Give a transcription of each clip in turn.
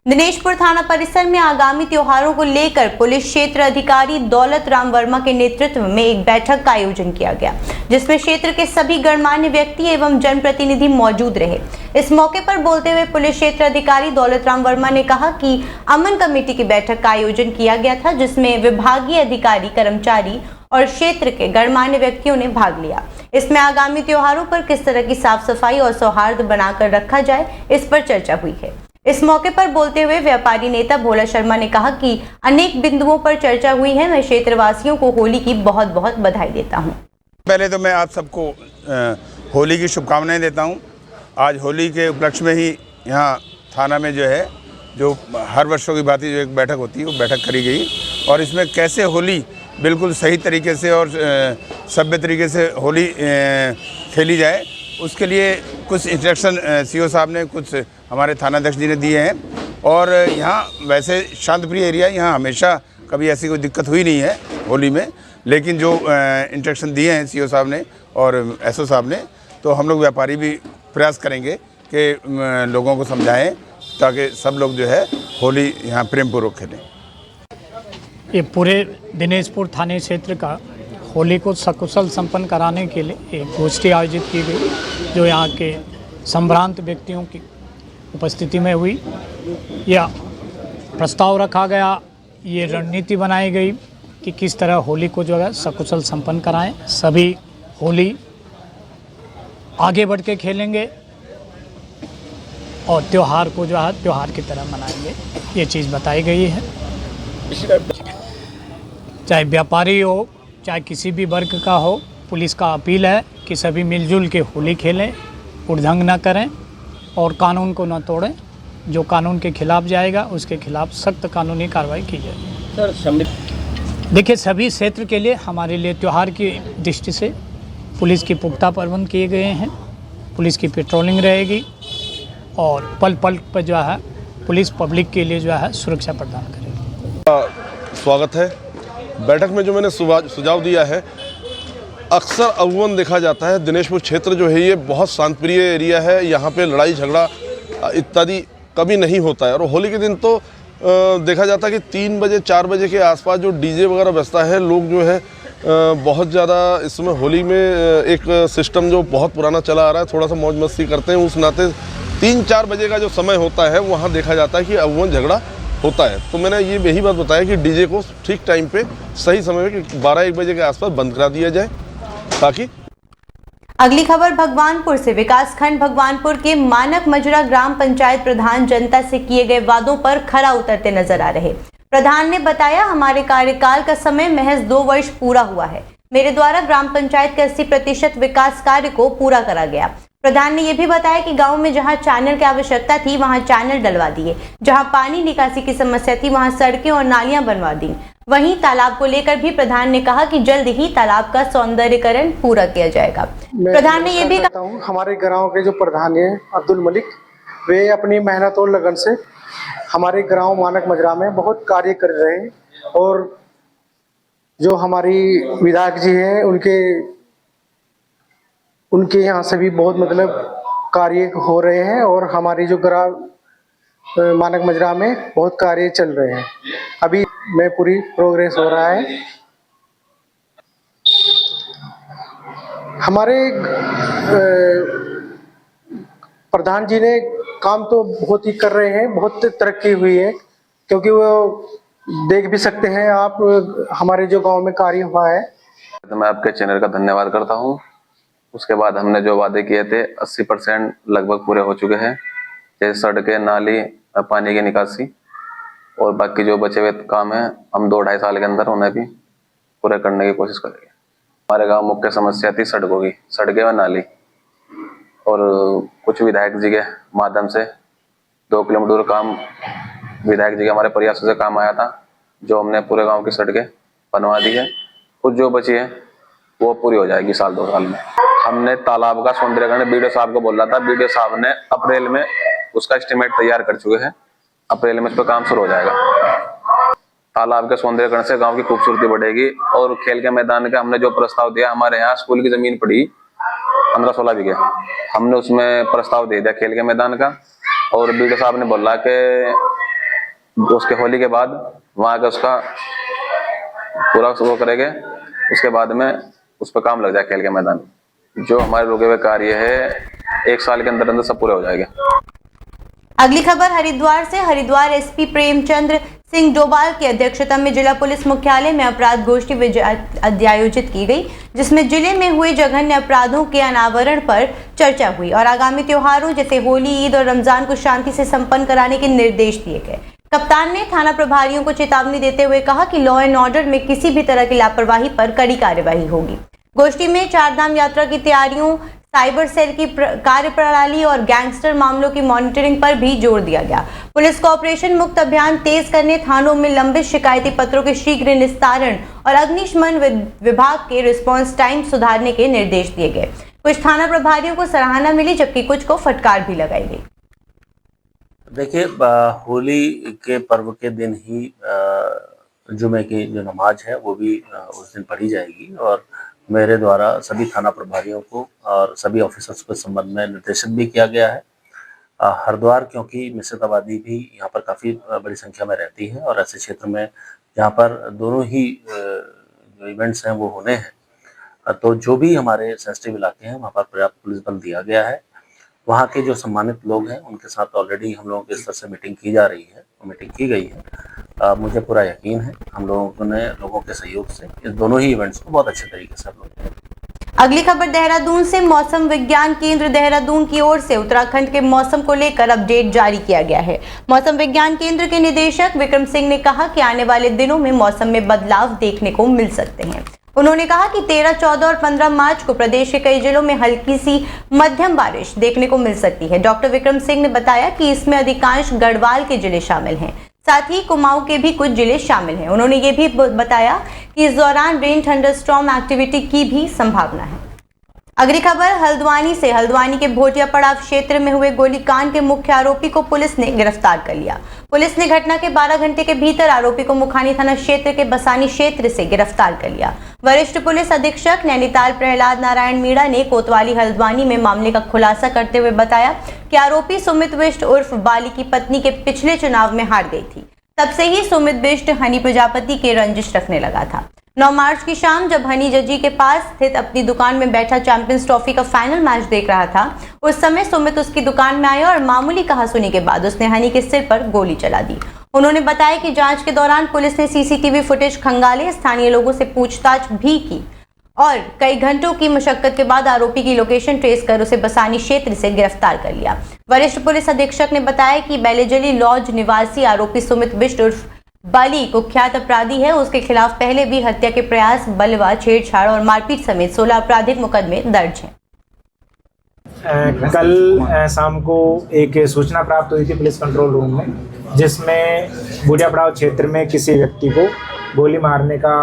दिनेशपुर थाना परिसर में आगामी त्योहारों को लेकर पुलिस क्षेत्र अधिकारी दौलत राम वर्मा के नेतृत्व में एक बैठक का आयोजन किया गया, जिसमें क्षेत्र के सभी गणमान्य व्यक्ति एवं जनप्रतिनिधि मौजूद रहे। इस मौके पर बोलते हुए पुलिस क्षेत्र अधिकारी दौलत राम वर्मा ने कहा कि अमन कमेटी की बैठक का आयोजन किया गया था, जिसमें विभागीय अधिकारी, कर्मचारी और क्षेत्र के गणमान्य व्यक्तियों ने भाग लिया। इसमें आगामी त्योहारों पर किस तरह की साफ सफाई और सौहार्द बनाकर रखा जाए, इस पर चर्चा हुई है। इस मौके पर बोलते हुए व्यापारी नेता भोला शर्मा ने कहा कि अनेक बिंदुओं पर चर्चा हुई है। मैं क्षेत्रवासियों को होली की बहुत बहुत बधाई देता हूं। पहले तो मैं आप सबको होली की शुभकामनाएं देता हूं। आज होली के उपलक्ष्य में ही यहाँ थाना में जो हर वर्षों की भांति जो एक बैठक होती है वो बैठक करी गई, और इसमें कैसे होली बिल्कुल सही तरीके से और सभ्य तरीके से होली खेली जाए, उसके लिए कुछ इंस्ट्रक्शन सीओ साहब ने, कुछ हमारे थानाध्यक्ष जी ने दिए हैं। और यहाँ वैसे शांतप्रिय एरिया, यहाँ हमेशा कभी ऐसी कोई दिक्कत हुई नहीं है होली में, लेकिन जो इंस्ट्रक्शन दिए हैं सीओ साहब ने और एसओ साहब ने, तो हम लोग व्यापारी भी प्रयास करेंगे कि लोगों को समझाएं ताकि सब लोग होली यहाँ प्रेमपूर्वक खेलें। ये पूरे दिनेशपुर थाने क्षेत्र का होली को सकुशल संपन्न कराने के लिए एक गोष्ठी आयोजित की गई, जो यहाँ के संभ्रांत व्यक्तियों की उपस्थिति में हुई। यह प्रस्ताव रखा गया, ये रणनीति बनाई गई कि किस तरह होली को सकुशल संपन्न कराएं। सभी होली आगे बढ़ के खेलेंगे और त्यौहार को त्यौहार की तरह मनाएंगे, ये चीज़ बताई गई है। चाहे व्यापारी हो, चाहे किसी भी वर्ग का हो, पुलिस का अपील है कि सभी मिलजुल के होली खेलें, उल्लंघन न करें और कानून को न तोड़ें। जो कानून के खिलाफ जाएगा उसके खिलाफ सख्त कानूनी कार्रवाई की जाएगी। सर, देखिए, सभी क्षेत्र के लिए, हमारे लिए त्यौहार की दृष्टि से पुलिस की पुख्ता प्रबंध किए गए हैं। पुलिस की पेट्रोलिंग रहेगी और पल पल पर पुलिस पब्लिक के लिए सुरक्षा प्रदान करेगी। स्वागत है। बैठक में जो मैंने सुझाव दिया है, अक्सर अमूमन देखा जाता है दिनेशपुर क्षेत्र जो है ये बहुत शांतप्रिय एरिया है, यहाँ पे लड़ाई झगड़ा इत्यादि कभी नहीं होता है। और होली के दिन तो देखा जाता है कि 3 बजे 4 बजे के आसपास जो डीजे वगैरह बजता है, लोग बहुत ज़्यादा इस समय होली में एक सिस्टम जो बहुत पुराना चला आ रहा है, थोड़ा सा मौज मस्ती करते हैं। उस नाते 3-4 बजे का जो समय होता है वहाँ देखा जाता है कि अमूमन झगड़ा होता है। तो मैंने यही बात बताया कि डीजे को ठीक टाइम पे सही समय में 12-1 बजे के आसपास बंद करा दिया जाए, ताकि। अगली खबर भगवानपुर से। विकासखंड भगवानपुर के मानक मजरा ग्राम पंचायत प्रधान जनता से किए गए वादों पर खरा उतरते नजर आ रहे। प्रधान ने बताया, हमारे कार्यकाल का समय महज 2 वर्ष पूरा हुआ है। मेरे द्वारा ग्राम पंचायत के 80% विकास कार्य को पूरा करा गया। प्रधान ने यह भी बताया कि गांव में जहां चैनल की आवश्यकता थी वहां चैनल डलवा दिए, जहां पानी निकासी की समस्या थी वहां सड़कें और नालियां बनवा दी। वहीं तालाब को लेकर भी प्रधान ने कहा कि जल्द ही तालाब का सौंदर्यीकरण पूरा किया जाएगा। प्रधान ने यह भी कहा, हमारे गांव के जो प्रधान है अब्दुल मलिक, वे अपनी मेहनत और लगन से हमारे गांव मानक मजरा में बहुत कार्य कर रहे हैं। और जो हमारी विधायक जी हैं उनके यहाँ से भी बहुत कार्य हो रहे हैं, और हमारी जो ग्राम मानक मजरा में बहुत कार्य चल रहे हैं। अभी में पूरी प्रोग्रेस हो रहा है। हमारे प्रधान जी ने काम तो बहुत ही कर रहे हैं, बहुत तरक्की हुई है, क्योंकि वो देख भी सकते हैं आप हमारे जो गांव में कार्य हुआ है। तो मैं आपके चैनल का धन्यवाद करता हूं। उसके बाद हमने जो वादे किए थे 80% लगभग पूरे हो चुके हैं, जैसे सड़कें, नाली, पानी की निकासी, और बाकी जो बचे हुए काम है हम 2-2.5 साल के अंदर उन्हें भी पूरे करने की कोशिश करेंगे। हमारे गांव मुख्य समस्या थी सड़कों की, सड़कें और नाली, और कुछ विधायक जी के माध्यम से 2 किलोमीटर दूर काम विधायक जी के हमारे प्रयासों से काम आया था, जो हमने पूरे गाँव की सड़कें बनवा दी है। कुछ जो बची है वो पूरी हो जाएगी 1-2 साल में। हमने तालाब का सौंदर्यीकरण बीडीओ साहब को बोला था, बीडीओ साहब ने अप्रैल में उसका एस्टिमेट तैयार कर चुके हैं। अप्रैल में इस पर काम शुरू हो जाएगा। तालाब के सौंदर्यीकरण से गांव की खूबसूरती बढ़ेगी। और खेल के मैदान का हमने जो प्रस्ताव दिया, हमारे यहाँ स्कूल की जमीन पड़ी 15-16 बीघे, हमने उसमें प्रस्ताव दे दिया खेल के मैदान का। और बीडीओ साहब ने बोला कि उसके होली के बाद वहाँ का उसका पूरा वो करेंगे। उसके बाद में उस पर काम लग जाए खेल के मैदान। जो हमारे रुके हुए कार्य है 1 साल के अंदर अंदर सब पूरे हो जाएंगे। अगली खबर हरिद्वार से। हरिद्वार एसपी प्रेमचंद्र सिंह डोभाल की अध्यक्षता में जिला पुलिस मुख्यालय में अपराध गोष्ठी आयोजित की गई, जिसमें जिले में हुए जघन्य अपराधों के अनावरण पर चर्चा हुई और आगामी त्योहारों जैसे होली, ईद और रमजान को शांति से संपन्न कराने के निर्देश दिए गए। कप्तान ने थाना प्रभारियों को चेतावनी देते हुए कहा कि लॉ एंड ऑर्डर में किसी भी तरह की लापरवाही पर कड़ी कार्यवाही होगी। गोष्ठी में 4 धाम यात्रा की तैयारियों, साइबर सेल की कार्यप्रणाली और गैंगस्टर मामलों की मॉनिटरिंग पर भी जोर दिया गया। पुलिस को ऑपरेशन मुक्त अभियान तेज करने, थानों में लंबित शिकायती पत्रों के शीघ्र निस्तारण और अग्निशमन विभाग के रिस्पांस टाइम सुधारने के निर्देश दिए गए। कुछ थाना प्रभारियों को सराहना मिली, जबकि कुछ को फटकार भी लगाई गई। देखिए, होली के पर्व के दिन ही जुमे की जो नमाज है वो भी उस दिन पढ़ी जाएगी और मेरे द्वारा सभी थाना प्रभारियों को और सभी ऑफिसर्स को इस संबंध में निर्देशित भी किया गया है। हरिद्वार क्योंकि मिश्रित आबादी भी यहाँ पर काफ़ी बड़ी संख्या में रहती है और ऐसे क्षेत्र में जहाँ पर दोनों ही जो इवेंट्स हैं वो होने हैं, तो जो भी हमारे सेंसिटिव इलाके हैं वहाँ पर पर्याप्त पुलिस बल दिया गया है। वहाँ के जो सम्मानित लोग हैं उनके साथ ऑलरेडी हम लोगों के स्तर से मीटिंग की जा रही है, मीटिंग की गई है। मुझे पूरा यकीन है हम लोगों ने लोगों के सहयोग से इस दोनों ही इवेंट्स को बहुत अच्छे तरीके से हम लोग। अगली खबर देहरादून से। मौसम विज्ञान केंद्र देहरादून की ओर से उत्तराखंड के मौसम को लेकर अपडेट जारी किया गया है। मौसम विज्ञान केंद्र के निदेशक विक्रम सिंह ने कहा कि आने वाले दिनों में मौसम में बदलाव देखने को मिल सकते हैं। उन्होंने कहा कि 13, 14 और 15 मार्च को प्रदेश के कई जिलों में हल्की सी मध्यम बारिश देखने को मिल सकती है। डॉक्टर विक्रम सिंह ने बताया कि इसमें अधिकांश गढ़वाल के जिले शामिल हैं, साथ ही कुमाऊं के भी कुछ जिले शामिल हैं। उन्होंने ये भी बताया कि इस दौरान रेन थंडरस्टॉर्म एक्टिविटी की भी संभावना है। अगली खबर हल्द्वानी से। हल्द्वानी के भोटिया पड़ाव क्षेत्र में हुए गोलीकांड के मुख्य आरोपी को पुलिस ने गिरफ्तार कर लिया। पुलिस ने घटना के 12 घंटे के भीतर आरोपी को मुखानी थाना क्षेत्र के बसानी क्षेत्र से गिरफ्तार कर लिया। वरिष्ठ पुलिस अधीक्षक नैनीताल प्रहलाद नारायण मीणा ने कोतवाली हल्द्वानी में मामले का खुलासा करते हुए बताया कि आरोपी सुमित बिष्ट उर्फ बाली की पत्नी के पिछले चुनाव में हार गई थी। तब से ही सुमित बिष्ट हनी प्रजापति के रंजिश रखने लगा था। 9 मार्च की शाम जब हनी जजी के पास स्थित अपनी दुकान में बैठा चैंपियंस ट्रॉफी का फाइनल मैच देख रहा था, उस समय सुमित उसकी दुकान में आया और मामूली कहासुनी के बाद उसने हनी के सिर पर गोली चला दी। उन्होंने बताया कि जांच के दौरान पुलिस ने सीसीटीवी फुटेज खंगाले, स्थानीय लोगों से पूछताछ भी की और कई घंटों की मशक्कत के बाद आरोपी की लोकेशन ट्रेस कर उसे बसानी क्षेत्र से गिरफ्तार कर लिया। वरिष्ठ पुलिस अधीक्षक ने बताया कि बेलेजली लॉज निवासी आरोपी सुमित बिष्ट उर्फ बाली कुख्यात अपराधी है। उसके खिलाफ पहले भी हत्या के प्रयास, बलवा, छेड़छाड़ और मारपीट समेत 16 आपराधिक मुकदमे दर्ज हैं। कल शाम को एक सूचना प्राप्त हुई थी पुलिस कंट्रोल रूम में, जिसमें भोटिया पड़ाव क्षेत्र में किसी व्यक्ति को गोली मारने का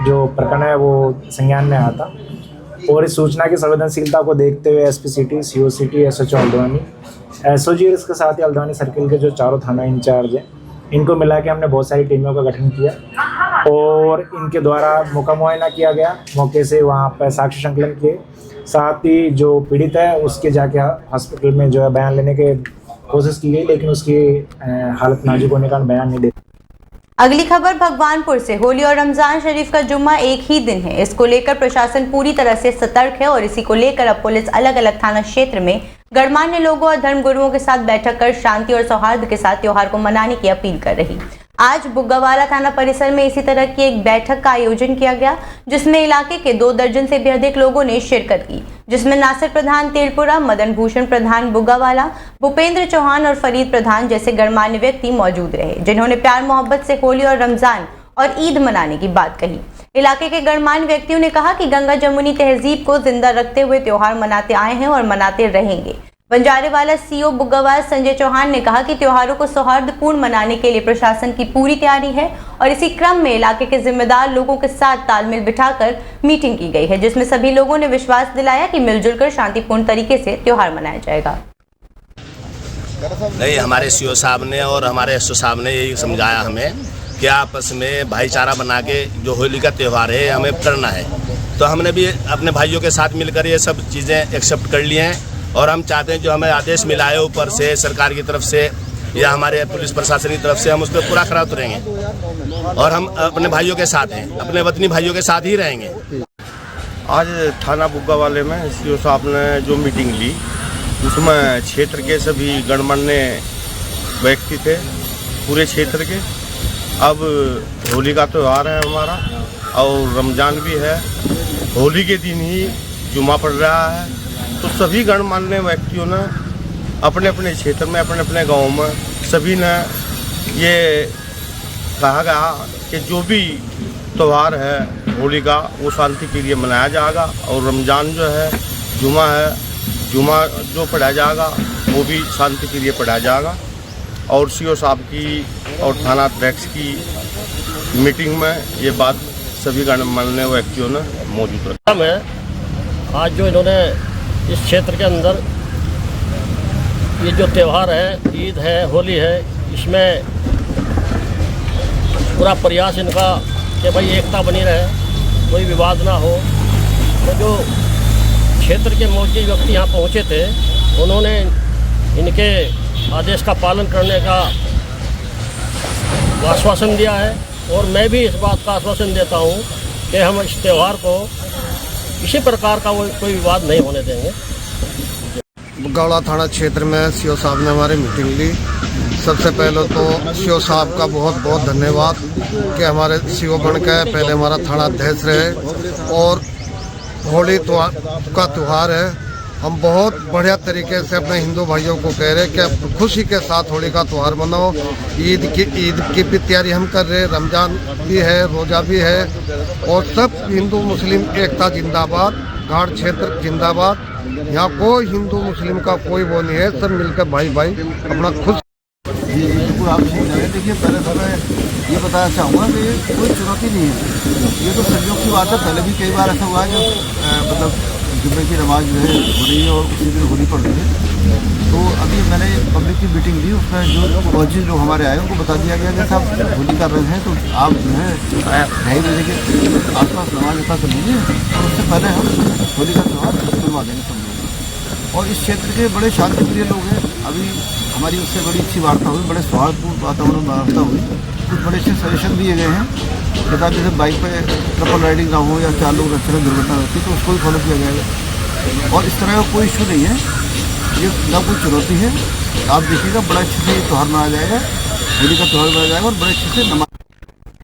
जो प्रकरण है वो संज्ञान में आया था और इस सूचना की संवेदनशीलता को देखते हुए SP city, CO city, SHO Haldwani, SOG और इसके साथ ही हल्द्वानी सर्किल के जो चारों थाना इंचार्ज हैं, इनको मिला के हमने बहुत सारी टीमों का गठन किया और इनके द्वारा मौका मुआयना किया गया। मौके से वहाँ पर साक्ष्य संकलन किए, साथ ही जो पीड़ित है उसके जाके हॉस्पिटल में जो है बयान लेने की कोशिश की गई, लेकिन उसकी हालत नाजुक होने का बयान नहीं दे। अगली खबर भगवानपुर से। होली और रमजान शरीफ का जुम्मा एक ही दिन है। इसको लेकर प्रशासन पूरी तरह से सतर्क है और इसी को लेकर अब पुलिस अलग अलग थाना क्षेत्र में गणमान्य लोगों और धर्मगुरुओं के साथ बैठक कर शांति और सौहार्द के साथ त्योहार को मनाने की अपील कर रही। आज बुग्गावाला थाना परिसर में इसी तरह की एक बैठक का आयोजन किया गया, जिसमें इलाके के 2 दर्जन से भी अधिक लोगों ने शिरकत की, जिसमें नासिर प्रधान तेलपुरा, मदन भूषण प्रधान बुग्गावाला, भूपेंद्र चौहान और फरीद प्रधान जैसे गणमान्य व्यक्ति मौजूद रहे, जिन्होंने प्यार मोहब्बत से होली और रमजान और ईद मनाने की बात कही। इलाके के गणमान्य व्यक्तियों ने कहा कि गंगा जमुनी तहजीब को जिंदा रखते हुए त्योहार मनाते आए हैं और मनाते रहेंगे। बंजारेवाला सीओ बुग्गावाल संजय चौहान ने कहा कि त्योहारों को सौहार्दपूर्ण मनाने के लिए प्रशासन की पूरी तैयारी है और इसी क्रम में इलाके के जिम्मेदार लोगों के साथ तालमेल बिठाकर मीटिंग की गई है, जिसमें सभी लोगों ने विश्वास दिलाया कि मिलजुल कर शांतिपूर्ण तरीके से त्योहार मनाया जाएगा। नहीं, हमारे सीओ साहब ने और हमारे एसओ साहब ने यही समझाया हमें कि आपस में भाईचारा बना के जो होली का त्यौहार है हमें करना है, तो हमने भी अपने भाइयों के साथ मिलकर ये सब चीज़ें एक्सेप्ट कर ली हैं और हम चाहते हैं जो हमें आदेश मिला है ऊपर से सरकार की तरफ से या हमारे पुलिस प्रशासन की तरफ से हम उस पर पूरा खरा उतरेंगे और हम अपने भाइयों के साथ हैं, अपने वतनी भाइयों के साथ ही रहेंगे। आज थाना बुग्गा वाले में सीओ साहब ने जो मीटिंग ली उसमें क्षेत्र के सभी गणमान्य व्यक्ति थे, पूरे क्षेत्र के। अब होली का त्यौहार है हमारा और रमज़ान भी है, होली के दिन ही जुमा पड़ रहा है, तो सभी गणमान्य व्यक्तियों ने अपने अपने क्षेत्र में, अपने अपने गाँव में सभी ने ये कहा गया कि जो भी त्यौहार है होली का वो शांति के लिए मनाया जाएगा और रमज़ान जो है जुमा जो पढ़ाया जाएगा वो भी शांति के लिए पढ़ाया जाएगा। और सीओ साहब की और थाना अध्यक्ष की मीटिंग में ये बात सभी गणमान्य व्यक्तियों ने मौजूद रखा। मैं आज जो इन्होंने इस क्षेत्र के अंदर ये जो त्यौहार है, ईद है, होली है, इसमें पूरा प्रयास इनका कि भाई एकता बनी रहे, कोई विवाद ना हो। तो जो क्षेत्र के मौजूद व्यक्ति यहाँ पहुँचे थे उन्होंने इनके आदेश का पालन करने का आश्वासन दिया है और मैं भी इस बात का आश्वासन देता हूँ कि हम इस त्यौहार को किसी प्रकार का कोई विवाद नहीं होने देंगे। बुग्गावाड़ा थाना क्षेत्र में सीओ साहब ने हमारी मीटिंग ली। सबसे पहले तो सीओ साहब का बहुत बहुत धन्यवाद कि हमारे सीओ बन के पहले हमारा थाना अध्यक्ष रहे। और होली का त्यौहार है, हम बहुत बढ़िया तरीके से अपने हिंदू भाइयों को कह रहे हैं कि आप खुशी के साथ होली का त्यौहार मनाओ। ईद की भी तैयारी हम कर रहे हैं, रमज़ान भी है, रोज़ा भी है और सब हिंदू मुस्लिम एकता जिंदाबाद, घाट क्षेत्र जिंदाबाद। यहाँ कोई हिंदू मुस्लिम का कोई वो नहीं है, सब मिलकर भाई भाई अपना खुश। बिल्कुल आप सही कह रहे हैं। देखिए पहले तो मैं ये बताना चाहूँगा कि कोई चुनौती नहीं है, ये तो संयोग की बात है। पहले भी कई बार ऐसा हुआ है जब मतलब जुम्मे की नमाज जो है हो रही है और उसी दिन होली पड़ रही है। तो अभी मैंने पब्लिक की मीटिंग ली, उसमें जो फौजी लोग हमारे आए उनको बता दिया गया कि साहब होली कर रहे हैं तो आप जो है 2:30 बजे के आसपास नमाज अदा कर लीजिए और उससे पहले हम होली का त्यौहार करवा देंगे सब लोग। और इस क्षेत्र के बड़े शांतिप्रिय लोग हैं। अभी हमारी उससे बड़ी अच्छी वार्ता हुई, बड़े सौहार्दपूर्ण वातावरण वार्ता हुई। कुछ बड़े अच्छे सजेशन दिए गए हैं कि जैसे बाइक पे ट्रिपल राइडिंग ना हो या 4 लोग अच्छे दुर्घटना होती है तो उसको भी फॉलो किया जाएगा। और इस तरह का कोई इशू नहीं है, ये ना कोई चुनौती है। आप देखिएगा बड़ा अच्छे से त्यौहार मनाया जाएगा, होली का त्यौहार मनाया जाएगा और बड़े अच्छे से नमाज।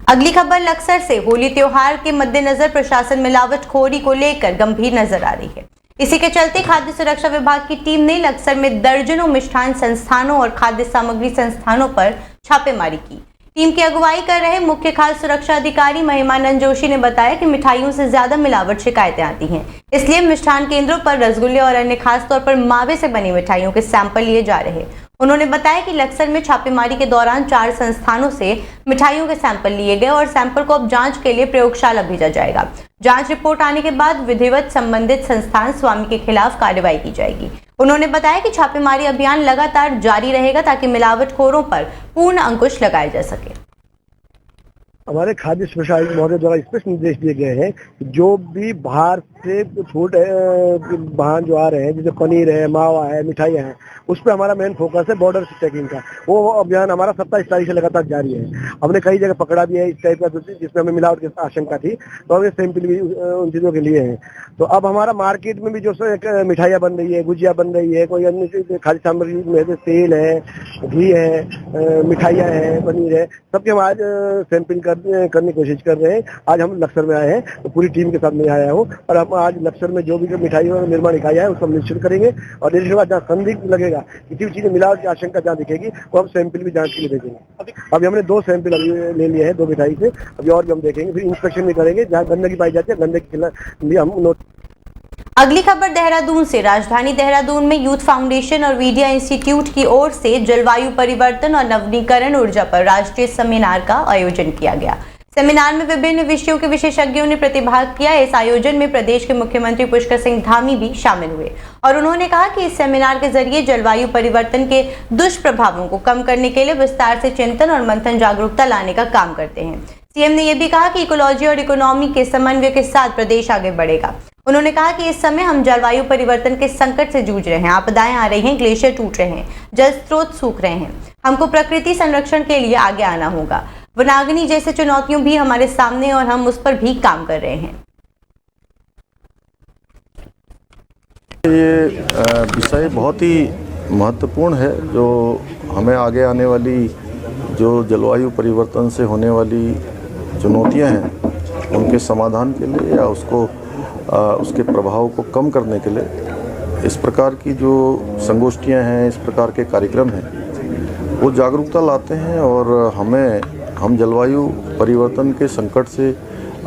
अगली खबर लक्सर से। होली त्योहार के मद्देनजर प्रशासन मिलावटखोरी को लेकर गंभीर नजर आ रही है। इसी के चलते खाद्य सुरक्षा विभाग की टीम ने लक्सर में दर्जनों मिष्ठान संस्थानों और खाद्य सामग्री संस्थानों पर छापेमारी की। टीम की अगुवाई कर रहे मुख्य खाद्य सुरक्षा अधिकारी महिमानंद जोशी ने बताया कि मिठाइयों से ज्यादा मिलावट शिकायतें आती हैं, इसलिए मिष्ठान केंद्रों पर रसगुल्ले और अन्य खासतौर पर मावे से बनी मिठाइयों के सैंपल लिए जा रहे हैं। उन्होंने बताया कि लक्सर में छापेमारी के दौरान 4 संस्थानों से मिठाइयों के सैंपल लिए गए और सैंपल को अब जांच के लिए प्रयोगशाला भेजा जाएगा। जांच रिपोर्ट आने के बाद विधिवत संबंधित संस्थान स्वामी के खिलाफ कार्रवाई की जाएगी। उन्होंने बताया कि छापेमारी अभियान लगातार जारी रहेगा ताकि मिलावटखोरों पर पूर्ण अंकुश लगाया जा सके। हमारे खाद्य सुरक्षा महोदय द्वारा स्पष्ट निर्देश दिए गए हैं कि जो भी बाहर से फूड वाहन जो आ रहे हैं, जैसे पनीर है, मावा है, मिठाइयाँ हैं, उस पर हमारा मेन फोकस है बॉर्डर चेकिंग का। वो अभियान हमारा 27 तारीख से लगातार जारी है। हमने कई जगह पकड़ा भी है इस टाइप का जिसमें हमें मिलावट की आशंका थी, तो हमने सैंपल भी उन चीज़ों के लिए हैं। तो अब हमारा मार्केट में भी जो मिठाइयाँ बन रही है, गुजिया बन रही है, कोई अन्य खाद्य सामग्री में तेल है, घी है, मिठाइयाँ हैं, पनीर है, सबके हम आज सैंपलिंग करने की कोशिश कर रहे हैं। आज हम लक्सर में आए हैं तो पूरी टीम के साथ मैं आया हूँ और हम आज लक्सर में जो भी मिठाई और निर्माण इकाइयाँ है उसको हम निश्चित करेंगे और निश्चित बाद जहाँ संदिग्ध लगेगा, किसी भी चीज़ में मिलावट की आशंका जहाँ दिखेगी वो हम सैंपल भी जांच के लिए भेजेंगे। अभी हमने 2 सैंपल अभी ले लिए हैं 2 मिठाई से, अभी और भी हम देखेंगे, फिर इंस्पेक्शन भी करेंगे। जहाँ गंदगी पाई जाती है गंदगी के खिलाफ भी हम नोट। अगली खबर देहरादून से। राजधानी देहरादून में यूथ फाउंडेशन और मीडिया इंस्टीट्यूट की ओर से जलवायु परिवर्तन और नवीनीकरण ऊर्जा पर राष्ट्रीय सेमिनार का आयोजन किया गया। सेमिनार में विभिन्न विषयों के विशेषज्ञों ने प्रतिभाग किया। इस आयोजन में प्रदेश के मुख्यमंत्री पुष्कर सिंह धामी भी शामिल हुए और उन्होंने कहा कि इस सेमिनार के जरिए जलवायु परिवर्तन के दुष्प्रभावों को कम करने के लिए विस्तार से चिंतन और मंथन जागरूकता लाने का काम करते हैं। सीएम ने यह भी कहा कि इकोलॉजी और इकोनॉमी के समन्वय के साथ प्रदेश आगे बढ़ेगा। उन्होंने कहा कि इस समय हम जलवायु परिवर्तन के संकट से जूझ रहे हैं। आपदाएं आ रही हैं, ग्लेशियर टूट रहे हैं, जल स्रोत सूख रहे हैं। हमको प्रकृति संरक्षण के लिए आगे आना होगा। वनाग्नि जैसे चुनौतियों भी हमारे सामने और हम उस पर भी काम कर रहे हैं। ये विषय बहुत ही महत्वपूर्ण है, जो हमें आगे आने वाली जो जलवायु परिवर्तन से होने वाली चुनौतियां हैं उनके समाधान के लिए या उसके प्रभाव को कम करने के लिए इस प्रकार की जो संगोष्ठियां हैं, इस प्रकार के कार्यक्रम हैं, वो जागरूकता लाते हैं। और हम जलवायु परिवर्तन के संकट से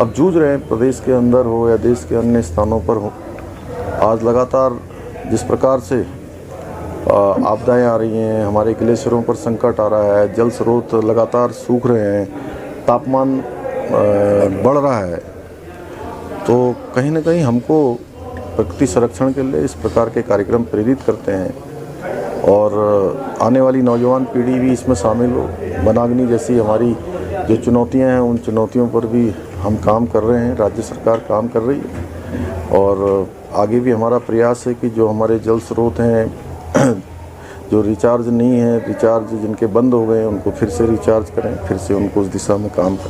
अब जूझ रहे हैं, प्रदेश के अंदर हो या देश के अन्य स्थानों पर हो। आज लगातार जिस प्रकार से आपदाएं आ रही हैं, हमारे ग्लेशियरों पर संकट आ रहा है, जल स्रोत लगातार सूख रहे हैं, तापमान बढ़ रहा है, तो कहीं ना कहीं हमको प्रकृति संरक्षण के लिए इस प्रकार के कार्यक्रम प्रेरित करते हैं और आने वाली नौजवान पीढ़ी भी इसमें शामिल हो। वनाग्नि जैसी हमारी जो चुनौतियां हैं, उन चुनौतियों पर भी हम काम कर रहे हैं, राज्य सरकार काम कर रही है और आगे भी हमारा प्रयास है कि जो हमारे जल स्रोत हैं जो रिचार्ज नहीं है, रिचार्ज जिनके बंद हो गए हैं, उनको फिर से रिचार्ज करें, फिर से उनको उस दिशा में काम करें।